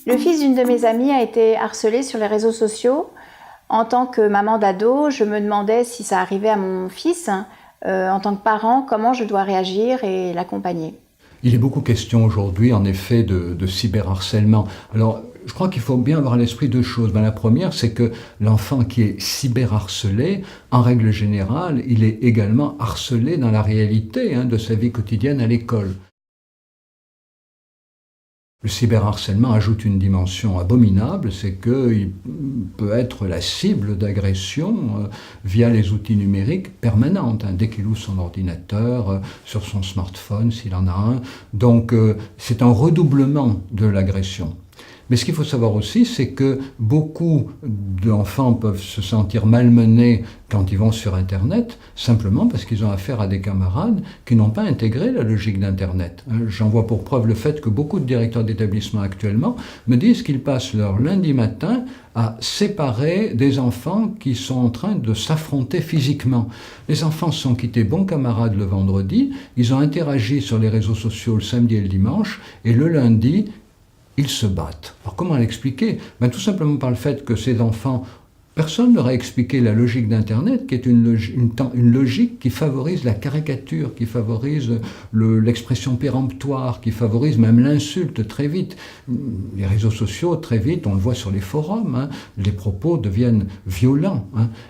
Le fils d'une de mes amies a été harcelé sur les réseaux sociaux. En tant que maman d'ado, je me demandais si ça arrivait à mon fils. En tant que parent, comment je dois réagir et l'accompagner. Il est beaucoup question aujourd'hui, en effet, de cyberharcèlement. Alors, je crois qu'il faut bien avoir à l'esprit deux choses. La première, c'est que l'enfant qui est cyberharcelé, en règle générale, il est également harcelé dans la réalité de sa vie quotidienne à l'école. Le cyberharcèlement ajoute une dimension abominable, c'est qu'il peut être la cible d'agressions via les outils numériques permanentes, dès qu'il ouvre son ordinateur, sur son smartphone s'il en a un. Donc c'est un redoublement de l'agression. Mais ce qu'il faut savoir aussi, c'est que beaucoup d'enfants peuvent se sentir malmenés quand ils vont sur Internet, simplement parce qu'ils ont affaire à des camarades qui n'ont pas intégré la logique d'Internet. J'en vois pour preuve le fait que beaucoup de directeurs d'établissement actuellement me disent qu'ils passent leur lundi matin à séparer des enfants qui sont en train de s'affronter physiquement. Les enfants se sont quittés bons camarades le vendredi, ils ont interagi sur les réseaux sociaux le samedi et le dimanche, et le lundi, ils se battent. Alors comment l'expliquer ? Tout simplement par le fait que ces enfants, personne leur a expliqué la logique d'Internet, qui est une logique qui favorise la caricature, qui favorise l'expression péremptoire, qui favorise même l'insulte très vite. Les réseaux sociaux, très vite, on le voit sur les forums, les propos deviennent violents.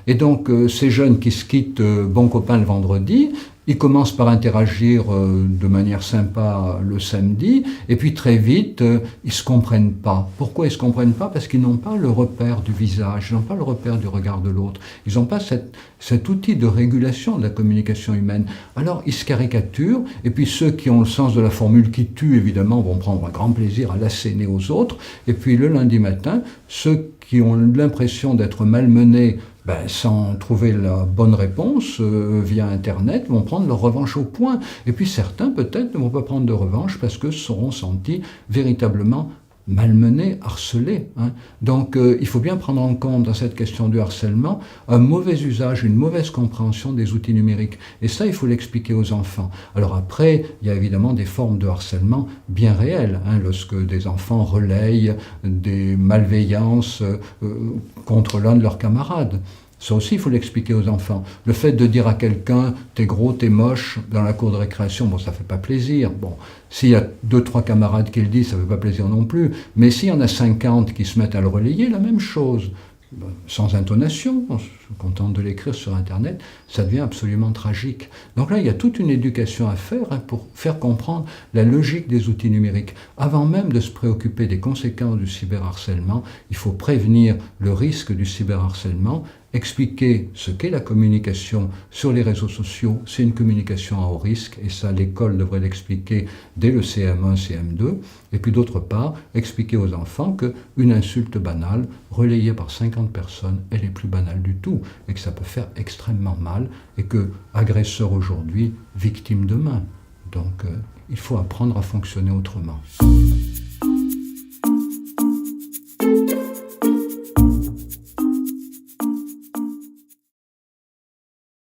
Et donc ces jeunes qui se quittent bons copains le vendredi, ils commencent par interagir de manière sympa le samedi, et puis très vite, ils ne se comprennent pas. Pourquoi ils ne se comprennent pas ? Parce qu'ils n'ont pas le repère du visage, ils n'ont pas le repère du regard de l'autre. Ils n'ont pas cet outil de régulation de la communication humaine. Alors ils se caricaturent, et puis ceux qui ont le sens de la formule qui tue, évidemment, vont prendre un grand plaisir à l'asséner aux autres, et puis le lundi matin, ceux qui ont l'impression d'être malmenés sans trouver la bonne réponse via Internet, vont prendre leur revanche au poing. Et puis certains, peut-être, ne vont pas prendre de revanche parce que se seront sentis véritablement malmenés, harcelés. Donc il faut bien prendre en compte dans cette question du harcèlement un mauvais usage, une mauvaise compréhension des outils numériques. Et ça, il faut l'expliquer aux enfants. Alors après, il y a évidemment des formes de harcèlement bien réelles, lorsque des enfants relayent des malveillances contre l'un de leurs camarades. Ça aussi, il faut l'expliquer aux enfants. Le fait de dire à quelqu'un « t'es gros, t'es moche » dans la cour de récréation, ça ne fait pas plaisir. S'il y a 2-3 camarades qui le disent, ça ne fait pas plaisir non plus. Mais s'il y en a 50 qui se mettent à le relayer, la même chose. Sans intonation, on se contente de l'écrire sur Internet, ça devient absolument tragique. Donc là, il y a toute une éducation à faire pour faire comprendre la logique des outils numériques. Avant même de se préoccuper des conséquences du cyberharcèlement, il faut prévenir le risque du cyberharcèlement, expliquer ce qu'est la communication sur les réseaux sociaux. C'est une communication à haut risque, et ça, l'école devrait l'expliquer dès le CM1, CM2. Et puis d'autre part, expliquer aux enfants qu'une insulte banale, relayée par 50 personnes, elle est plus banale du tout, et que ça peut faire extrêmement mal, et que agresseur aujourd'hui, victime demain. Donc il faut apprendre à fonctionner autrement.